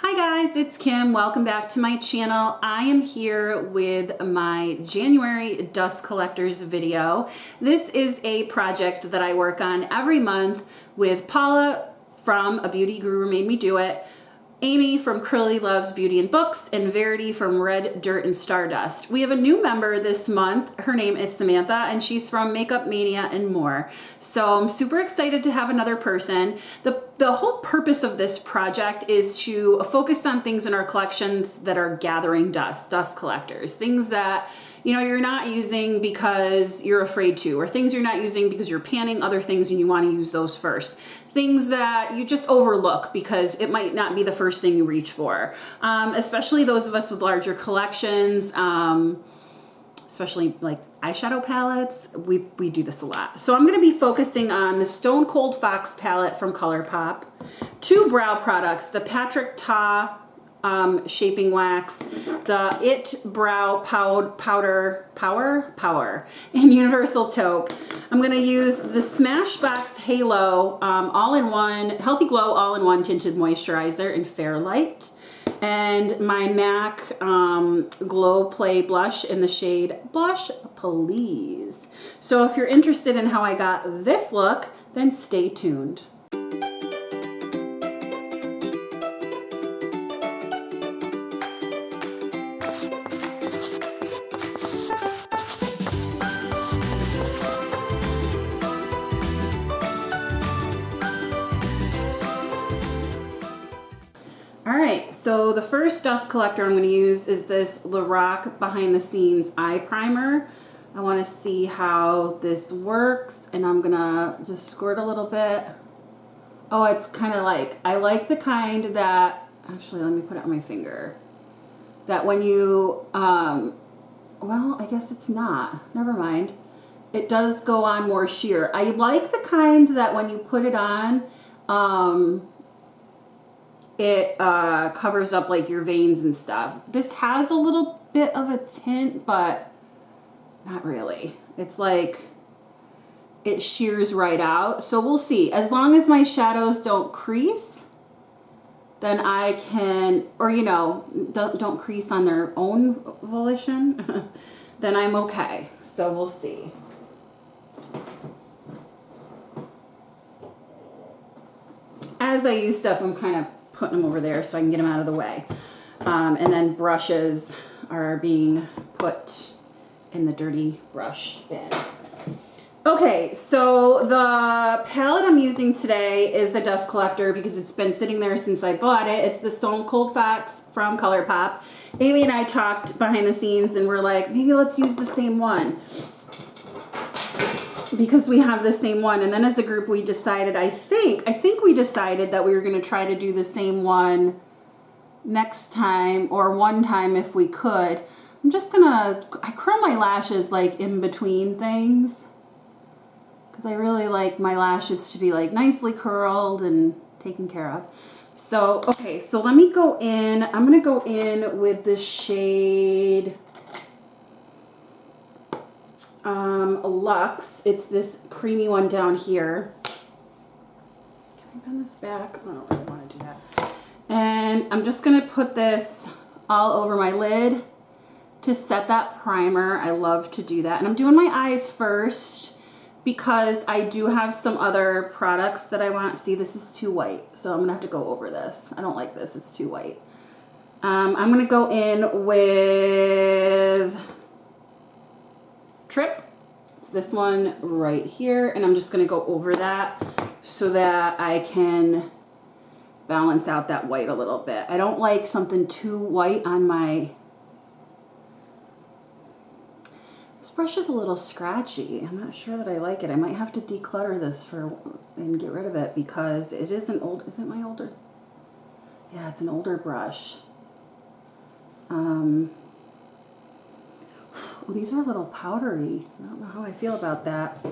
Hi guys, it's Kim. Welcome back to my channel. I am here with my January dust collectors video. This is a project that I work on every month with Paula from A Beauty Guru Made Me Do It, Amy from Curly Loves Beauty and Books, and Verity from Red Dirt and Stardust. We have a new member this month. Her name is Samantha, and she's from Makeup Mania and more. So I'm super excited to have another person. The whole purpose of this project is to focus on things in our collections that are gathering dust collectors, things that you're not using because you're afraid to, or things you're not using because you're panning other things and you want to use those first. Things that you just overlook because it might not be the first thing you reach for. Especially those of us with larger collections, especially like eyeshadow palettes, we do this a lot. So I'm gonna be focusing on the Stone Cold Fox palette from ColourPop, two brow products, the Patrick Ta shaping wax, the It Brow Powder Power in Universal Taupe. I'm going to use the Smashbox Halo all-in-one Healthy Glow all-in-one tinted moisturizer in Fairlight, and my MAC Glow Play blush in the shade Blush Please. So if you're interested in how I got this look, then stay tuned. Alright, so the first dust collector I'm going to use is this Lorac Behind the Scenes Eye Primer. I want to see how this works, and I'm going to just squirt a little bit. Oh, it's kind of like, I like the kind that, actually let me put it on my finger, that when you, well, I guess it's not, never mind. It does go on more sheer. I like the kind that when you put it on, it covers up like your veins and stuff. This has a little bit of a tint, but not really. It's like it shears right out. So we'll see. As long as my shadows don't crease, then I can, or don't crease on their own volition, then I'm okay. So we'll see. As I use stuff, I'm kind of putting them over there so I can get them out of the way. And then brushes are being put in the dirty brush bin. Okay, so the palette I'm using today is a dust collector because it's been sitting there since I bought it. It's the Stone Cold Fox from ColourPop. Amy and I talked behind the scenes and we're like, maybe let's use the same one, because we have the same one. And then as a group we decided, I think we decided that we were going to try to do the same one next time, or one time if we could. I'm just gonna, I curl my lashes like in between things because I really like my lashes to be like nicely curled and taken care of. So okay, so let me go in. I'm gonna go in with the shade Luxe. It's this creamy one down here. Can I bend this back? I don't really want to do that. And I'm just going to put this all over my lid to set that primer. I love to do that. And I'm doing my eyes first because I do have some other products that I want. See, this is too white, so I'm going to have to go over this. I don't like this. It's too white. I'm going to go in with Trip. It's this one right here, and I'm just going to go over that so that I can balance out that white a little bit. I don't like something too white on my... This brush is a little scratchy. I'm not sure that I like it. I might have to declutter this and get rid of it because it is an old... Is it my older... Yeah, it's an older brush. Well, these are a little powdery. I don't know how I feel about that. I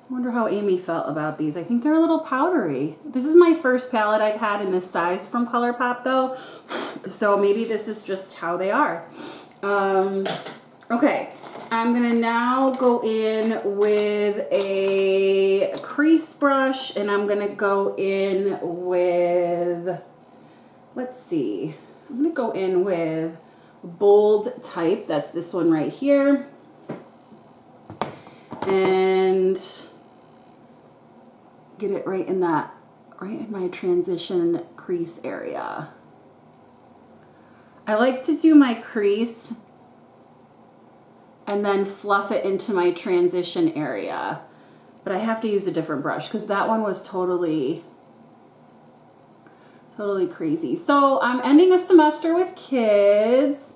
wonder how Amy felt about these. I think they're a little powdery. This is my first palette I've had in this size from ColourPop though, so maybe this is just how they are. Okay, I'm gonna now go in with a crease brush, and I'm gonna go in with, let's see, I'm gonna go in with Bold Type. That's this one right here. And get it right in that, right in my transition crease area. I like to do my crease and then fluff it into my transition area. But I have to use a different brush because that one was totally crazy. So I'm ending a semester with kids.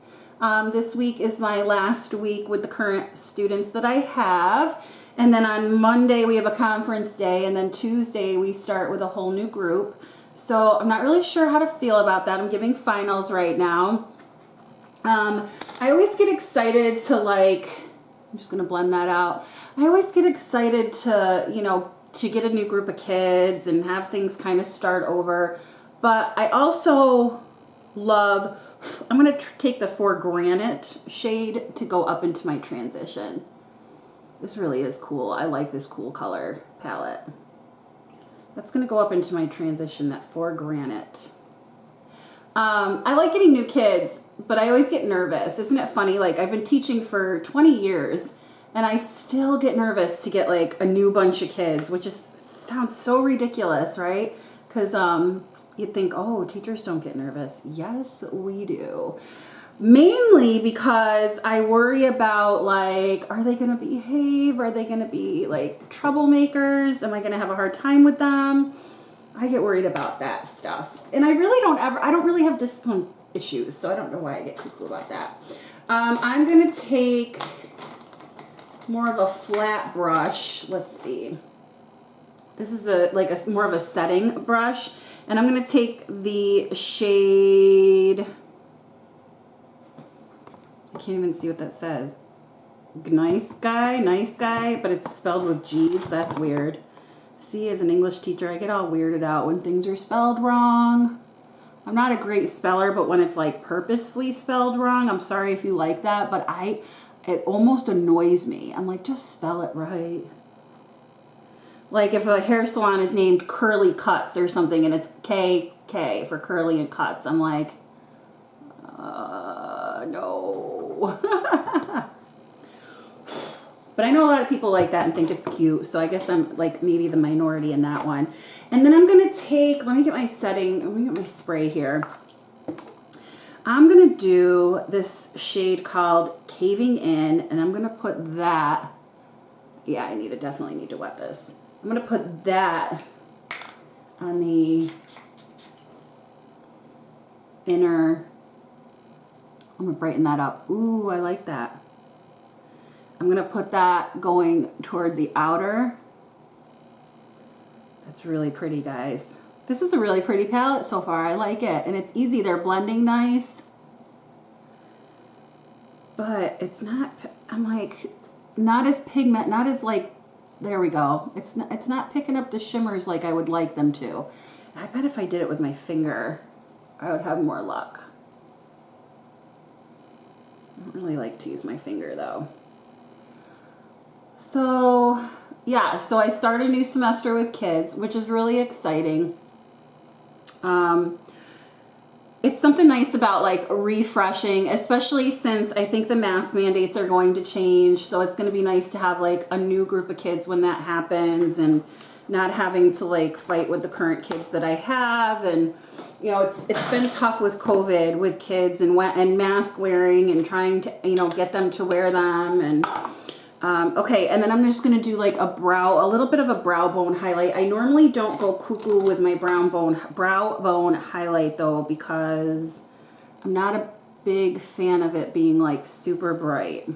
This week is my last week with the current students that I have. And then on Monday we have a conference day, and then Tuesday we start with a whole new group. So I'm not really sure how to feel about that. I'm giving finals right now. I always get excited to I'm just gonna blend that out. I always get excited to, to get a new group of kids and have things kind of start over. But I also love, I'm gonna take the For Granite shade to go up into my transition. This really is cool. I like this cool color palette. That's gonna go up into my transition, that For Granite. I like getting new kids, but I always get nervous. Isn't it funny? Like, I've been teaching for 20 years and I still get nervous to get like a new bunch of kids, which sounds so ridiculous, right? Because you'd think, oh, teachers don't get nervous. Yes, we do. Mainly because I worry about, like, are they going to behave? Are they going to be like troublemakers? Am I going to have a hard time with them? I get worried about that stuff. And I don't really have discipline issues, so I don't know why I get cuckoo about that. I'm going to take more of a flat brush. Let's see. This is more of a setting brush. And I'm going to take the shade, I can't even see what that says. Nice guy, but it's spelled with G's. That's weird. See, as an English teacher, I get all weirded out when things are spelled wrong. I'm not a great speller, but when it's like purposefully spelled wrong, I'm sorry if you like that, but it almost annoys me. I'm like, just spell it right. Like if a hair salon is named Curly Cuts or something and it's KK for curly and cuts, I'm like, no. But I know a lot of people like that and think it's cute, so I guess I'm like maybe the minority in that one. And then I'm going to take, let me get my spray here. I'm going to do this shade called Caving In, and I'm going to put that, yeah, I definitely need to wet this. I'm going to put that on the inner, I'm going to brighten that up. Ooh, I like that. I'm going to put that going toward the outer. That's really pretty, guys. This is a really pretty palette so far. I like it. And it's easy. They're blending nice. But it's not, I'm like, not as pigment, not as like, there we go. It's not picking up the shimmers like I would like them to. I bet if I did it with my finger, I would have more luck. I don't really like to use my finger though. So yeah, so I start a new semester with kids, which is really exciting. It's something nice about like refreshing, especially since I think the mask mandates are going to change. So it's going to be nice to have like a new group of kids when that happens and not having to like fight with the current kids that I have. And, you know, it's been tough with COVID with kids and mask wearing and trying to, you know, get them to wear them. And okay, and then I'm just going to do like a little bit of a brow bone highlight. I normally don't go cuckoo with my brow bone highlight though, because I'm not a big fan of it being like super bright.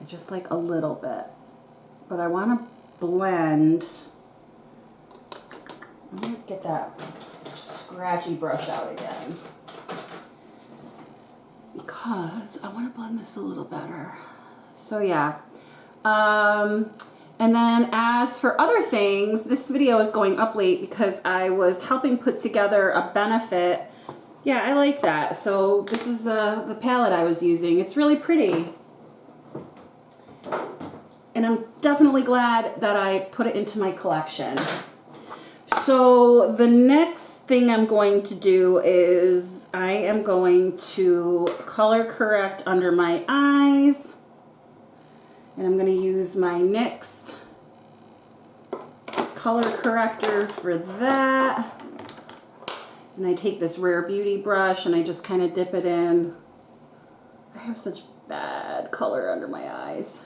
I just like a little bit, but I want to blend. I'm going to get that scratchy brush out again, because I want to blend this a little better. So yeah. And then as for other things, this video is going up late because I was helping put together a benefit Yeah, I like that. So this is the palette I was using. It's really pretty. And I'm definitely glad that I put it into my collection. So the next thing I'm going to do is I am going to color correct under my eyes. And I'm going to use my NYX color corrector for that. And I take this Rare Beauty brush and I just kind of dip it in. I have such bad color under my eyes.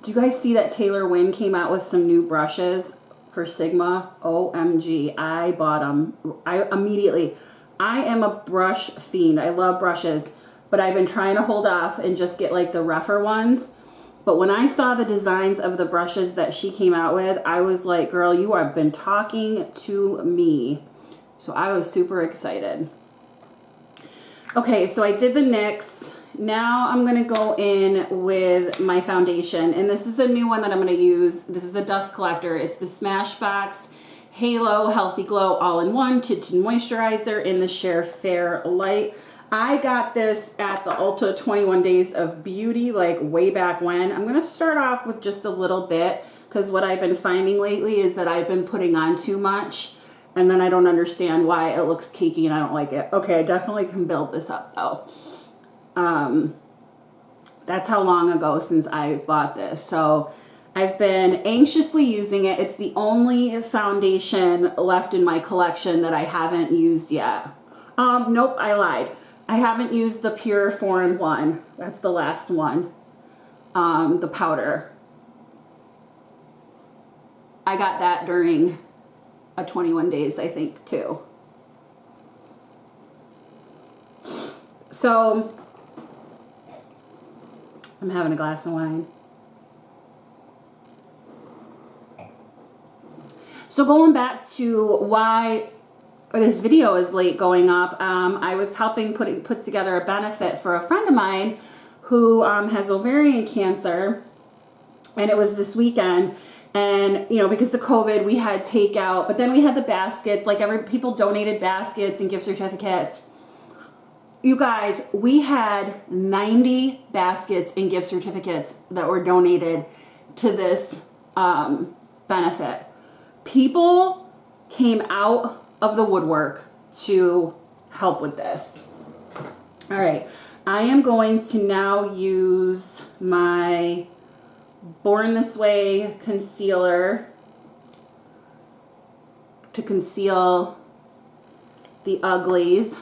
Do you guys see that Taylor Wynn came out with some new brushes for Sigma? OMG, I bought them. I am a brush fiend. I love brushes, but I've been trying to hold off and just get like the rougher ones. But when I saw the designs of the brushes that she came out with, I was like, girl, you have been talking to me. So I was super excited. Okay, so I did the NYX. Now I'm going to go in with my foundation. And this is a new one that I'm going to use. This is a dust collector. It's the Smashbox Halo Healthy Glow All-in-One Tinted Moisturizer in the Share Fair Light. I got this at the Ulta 21 Days of Beauty, like way back when. I'm going to start off with just a little bit because what I've been finding lately is that I've been putting on too much and then I don't understand why it looks cakey and I don't like it. Okay, I definitely can build this up though. That's how long ago since I bought this. So I've been anxiously using it. It's the only foundation left in my collection that I haven't used yet. Nope, I lied. I haven't used the Pure 4-in-1. That's the last one. The powder. I got that during a 21 days, I think, too. So I'm having a glass of wine. So going back to why this video is late going up, I was helping put together a benefit for a friend of mine who has ovarian cancer, and it was this weekend. And you know, because of COVID, we had takeout, but then we had the baskets. Like people donated baskets and gift certificates. You guys, we had 90 baskets and gift certificates that were donated to this benefit. People came out of the woodwork to help with this. All right, I am going to now use my Born This Way concealer to conceal the uglies.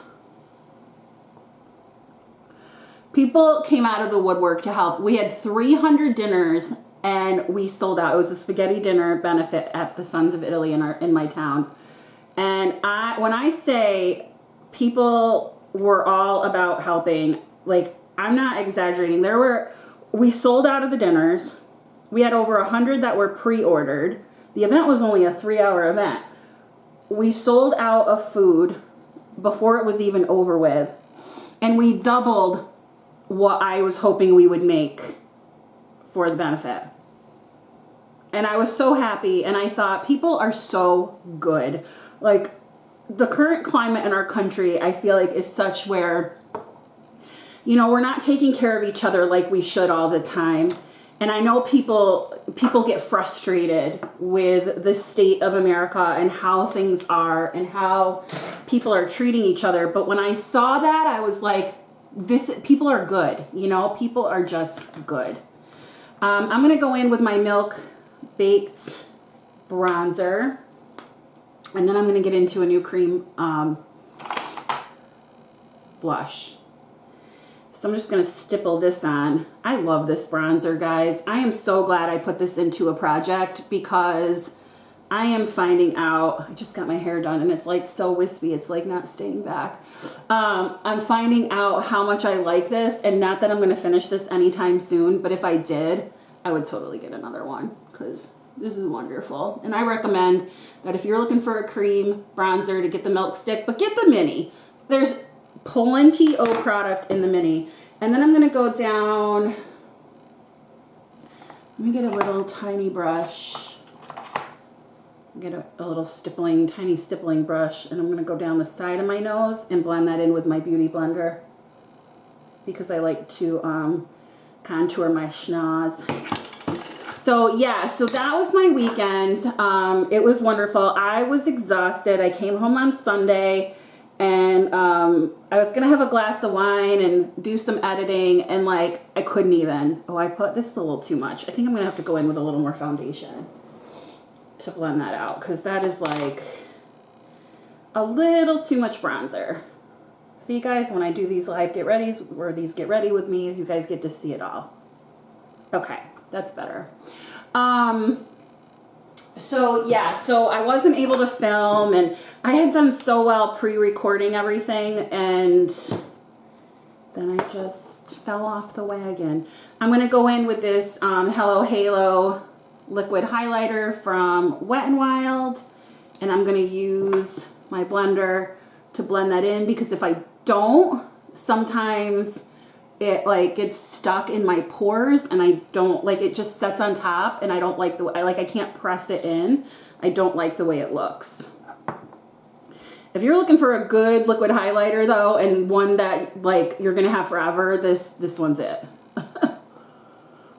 People came out of the woodwork to help. We had 300 dinners and we sold out. It was a spaghetti dinner benefit at the Sons of Italy in my town. And when I say people were all about helping, like, I'm not exaggerating. We sold out of the dinners. We had over 100 that were pre-ordered. The event was only a 3-hour event. We sold out of food before it was even over with. And we doubled what I was hoping we would make for the benefit. And I was so happy, and I thought, people are so good. Like, the current climate in our country, I feel like, is such where, you know, we're not taking care of each other like we should all the time. And I know people get frustrated with the state of America and how things are and how people are treating each other. But when I saw that, I was like, people are good, you know, people are just good. I'm going to go in with my Milk Baked bronzer, and then I'm going to get into a new cream blush. So I'm just going to stipple this on. I love this bronzer, guys. I am so glad I put this into a project because I am finding out, I just got my hair done and it's like so wispy, it's like not staying back. I'm finding out how much I like this, and not that I'm going to finish this anytime soon, but if I did, I would totally get another one because this is wonderful. And I recommend that if you're looking for a cream bronzer to get the Milk Stick, but get the mini. There's plenty of product in the mini. And then I'm going to go down, let me get a little tiny brush. Get a little stippling, tiny stippling brush, and I'm going to go down the side of my nose and blend that in with my beauty blender because I like to contour my schnoz. So yeah, so that was my weekend. It was wonderful. I was exhausted. I came home on Sunday and I was going to have a glass of wine and do some editing, and like I couldn't even. Oh, I put this is a little too much. I think I'm going to have to go in with a little more foundation to blend that out, because that is like a little too much bronzer. See, guys, when I do these live get readies or these get ready with me's, you guys get to see it all. Okay, that's better. So yeah, so I wasn't able to film, and I had done so well pre-recording everything, and then I just fell off the wagon. I'm gonna go in with this Hello Halo liquid highlighter from Wet n Wild, and I'm going to use my blender to blend that in, because if I don't, sometimes it like gets stuck in my pores, and I don't like it, just sets on top, and I don't like the way I can't press it in. I don't like the way it looks. If you're looking for a good liquid highlighter though, and one that like you're going to have forever, this one's it.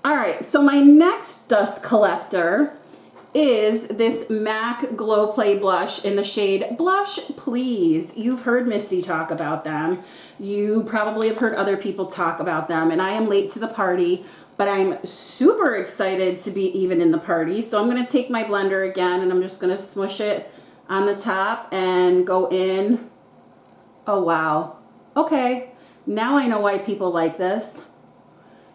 All right, so my next dust collector is this MAC Glow Play blush in the shade Blush Please. You've heard Misty talk about them. You probably have heard other people talk about them, and I am late to the party, but I'm super excited to be even in the party. So I'm gonna take my blender again, and I'm just gonna smush it on the top and go in. Oh, wow. Okay, now I know why people like this.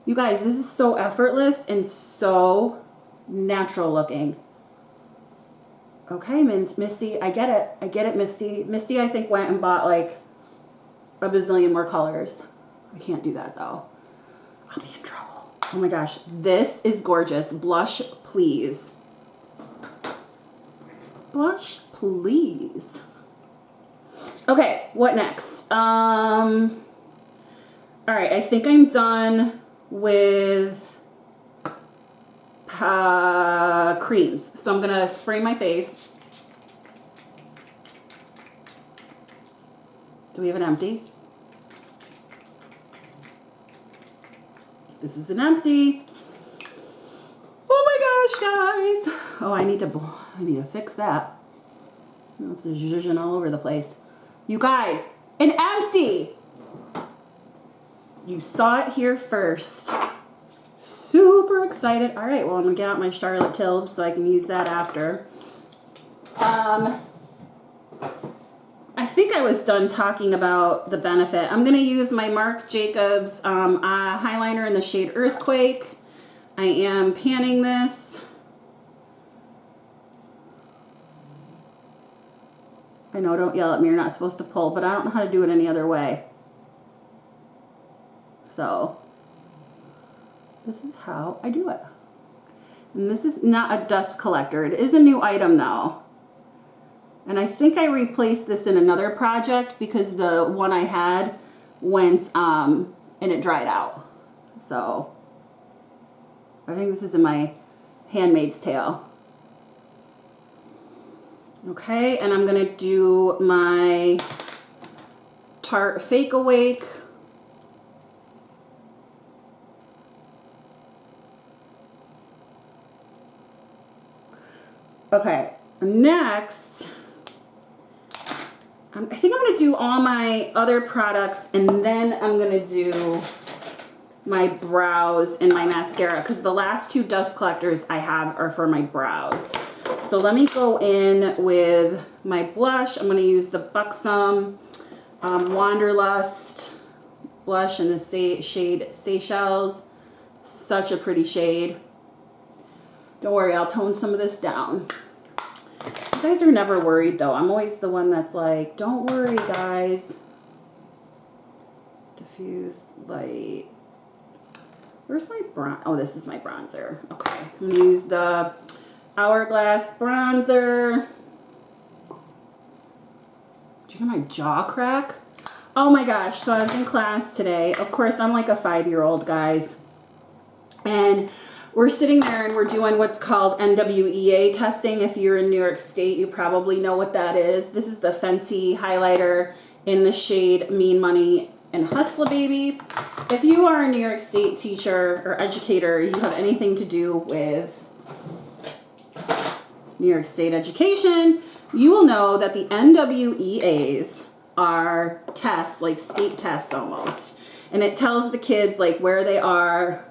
You guys, this is so effortless and so natural looking. Okay, Misty, I get it. I get it, Misty. Misty, I think, went and bought like a bazillion more colors. I can't do that though. I'll be in trouble. Oh my gosh, this is gorgeous. Blush Please. Blush Please. Okay, what next? All right, I think I'm done with creams. So I'm gonna spray my face. Do we have an empty? This is an empty. Oh my gosh, guys. Oh, I need to fix that. It's zhuzhing all over the place. You guys, an empty. You saw it here first. Super excited. All right, well, I'm gonna get out my Charlotte Tilbury so I can use that after. I think I was done talking about the benefit. I'm gonna use my Marc Jacobs Highliner in the shade Earthquake. I am panning this. I know, don't yell at me, you're not supposed to pull, but I don't know how to do it any other way. So, this is how I do it. And this is not a dust collector. It is a new item though. And I think I replaced this in another project because the one I had went, and it dried out. So, I think this is in my Handmaid's Tale. Okay, and I'm gonna do my Tarte Fake Awake. Okay, next, I think I'm going to do all my other products, and then I'm going to do my brows and my mascara, because the last two dust collectors I have are for my brows. So let me go in with my blush. I'm going to use the Buxom Wanderlust blush in the shade Seychelles. Such a pretty shade. Don't worry, I'll tone some of this down. You guys are never worried though. I'm always the one that's like, don't worry guys. Diffuse light. Where's my bronzer? Oh, this is my bronzer. Okay, I'm gonna use the Hourglass bronzer. Did you hear my jaw crack? Oh my gosh, so I was in class today. Of course, I'm like a 5-year-old, guys. And we're sitting there and we're doing what's called NWEA testing. If you're in New York State, you probably know what that is. This is the Fenty highlighter in the shade Mean Money and Hustla Baby. If you are a New York State teacher or educator, you have anything to do with New York State education, you will know that the NWEAs are tests, like state tests almost. And it tells the kids like where they are,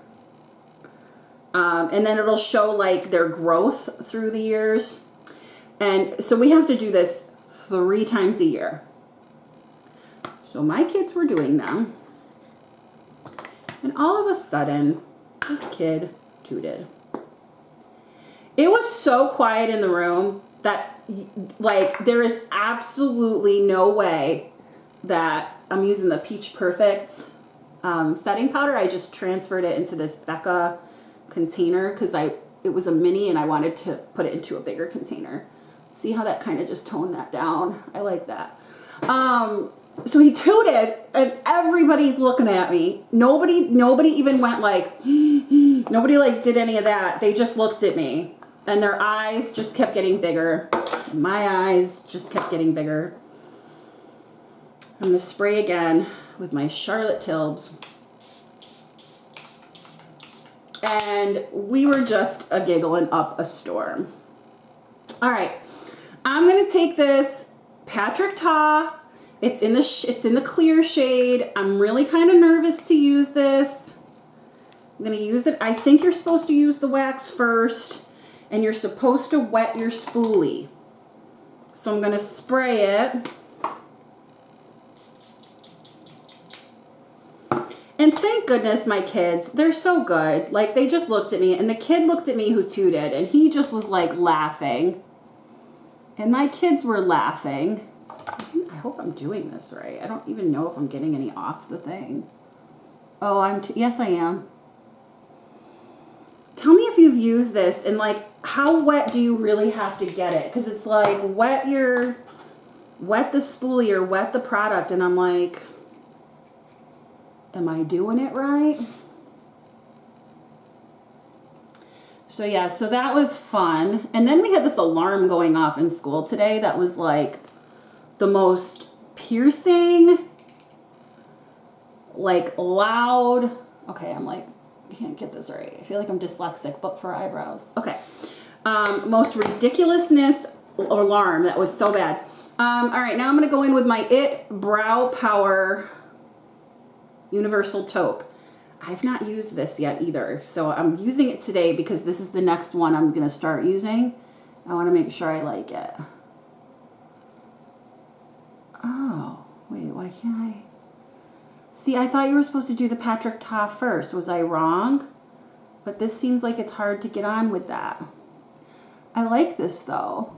and then it'll show like their growth through the years. And so we have to do this 3 times a year. So my kids were doing them. And all of a sudden, this kid tooted. It was so quiet in the room that like there is absolutely no way that I'm using the Peach Perfect setting powder. I just transferred it into this Becca container because it was a mini and I wanted to put it into a bigger container. See how that kind of just toned that down? I like that. So he tooted and everybody's looking at me. Nobody even went like, nobody like did any of that. They just looked at me and their eyes just kept getting bigger. And my eyes just kept getting bigger. I'm gonna spray again with my Charlotte Tilbury. And we were just giggling up a storm. All right, I'm gonna take this Patrick Ta. It's in the clear shade. I'm really kind of nervous to use this. I'm gonna use it. I think you're supposed to use the wax first, and you're supposed to wet your spoolie. So I'm gonna spray it. And thank goodness my kids, they're so good. Like they just looked at me and the kid looked at me who tooted and he just was like laughing. And my kids were laughing. I hope I'm doing this right. I don't even know if I'm getting any off the thing. Oh, yes I am. Tell me if you've used this and like how wet do you really have to get it? Because it's like wet the spoolie or wet the product and I'm like, am I doing it right? So yeah, so that was fun. And then we had this alarm going off in school today that was like the most piercing, like loud. Okay, I'm like, I can't get this right. I feel like I'm dyslexic, but for eyebrows. Okay. Most ridiculousness alarm. That was so bad. All right, now I'm going to go in with my IT Brow Power Universal Taupe. I've not used this yet either, so I'm using it today because this is the next one I'm going to start using. I want to make sure I like it. Oh, wait, why can't I? See, I thought you were supposed to do the Patrick Ta first. Was I wrong? But this seems like it's hard to get on with that. I like this though.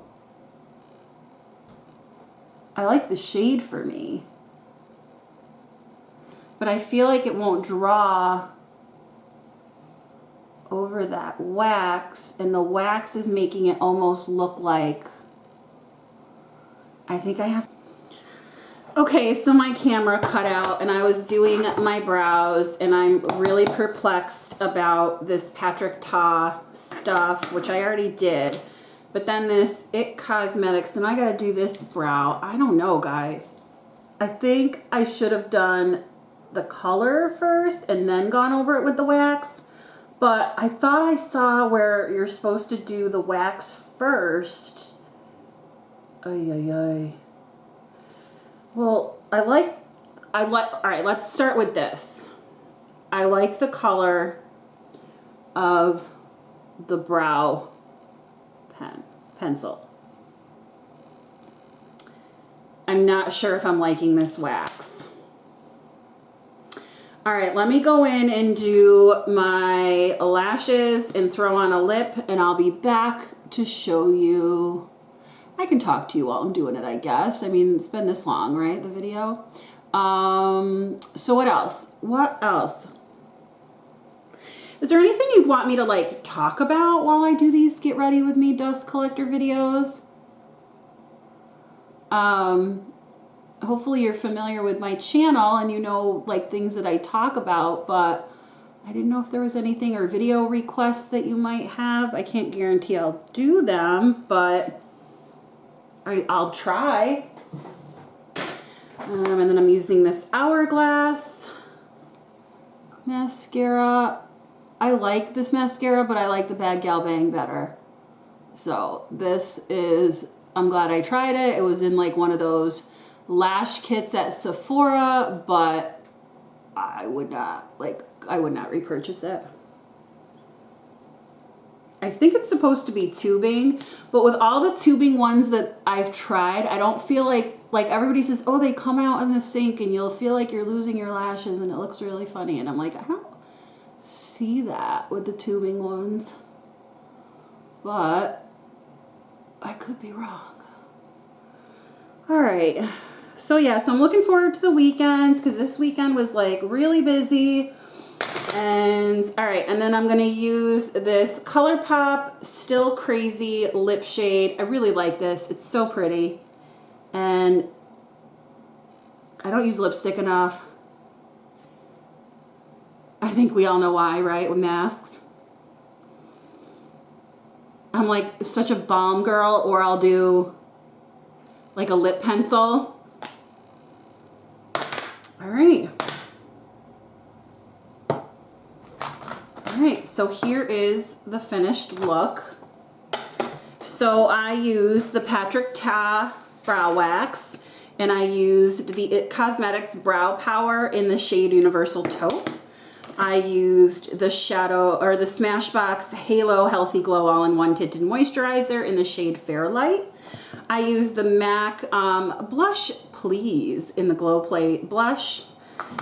I like the shade for me. But I feel like it won't draw over that wax, and the wax is making it almost look like, I think I have. Okay, so my camera cut out and I was doing my brows and I'm really perplexed about this Patrick Ta stuff, which I already did. But then this IT Cosmetics, and I gotta do this brow. I don't know, guys. I think I should have done the color first and then gone over it with the wax, but I thought I saw where you're supposed to do the wax first. Ay, ay, ay. Well, all right, let's start with this. I like the color of the brow pencil. I'm not sure if I'm liking this wax. All right, let me go in and do my lashes and throw on a lip, and I'll be back to show you. I can talk to you while I'm doing it, I guess. I mean, it's been this long, right, the video? So what else? What else? Is there anything you'd want me to, like, talk about while I do these Get Ready With Me dust collector videos? Hopefully you're familiar with my channel and you know like things that I talk about, but I didn't know if there was anything or video requests that you might have. I can't guarantee I'll do them, but I'll try. And then I'm using this Hourglass Mascara. I like this mascara, but I like the Bad Gal Bang better. So this is, I'm glad I tried it. It was in like one of those lash kits at Sephora, but I would not repurchase it. I think it's supposed to be tubing, but with all the tubing ones that I've tried, I don't feel like everybody says, oh, they come out in the sink and you'll feel like you're losing your lashes and it looks really funny. And I'm like, I don't see that with the tubing ones, but I could be wrong. All right. So yeah, so I'm looking forward to the weekends because this weekend was like really busy. And all right, and then I'm gonna use this ColourPop Still Crazy lip shade. I really like this. It's so pretty. And I don't use lipstick enough. I think we all know why, right? With masks. I'm like such a balm girl, or I'll do like a lip pencil. All right. All right, so here is the finished look. So I used the Patrick Ta Brow Wax, and I used the It Cosmetics Brow Power in the shade Universal Taupe. I used the Smashbox Halo Healthy Glow All-in-One Tinted Moisturizer in the shade Fairlight. I used the MAC Blush Please in the Glow Play Blush.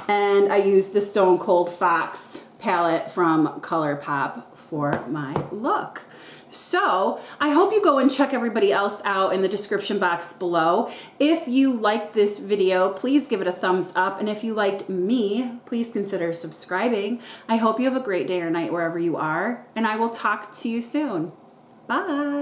And I used the Stone Cold Fox palette from ColourPop for my look. So I hope you go and check everybody else out in the description box below. If you liked this video, please give it a thumbs up. And if you liked me, please consider subscribing. I hope you have a great day or night wherever you are, and I will talk to you soon. Bye.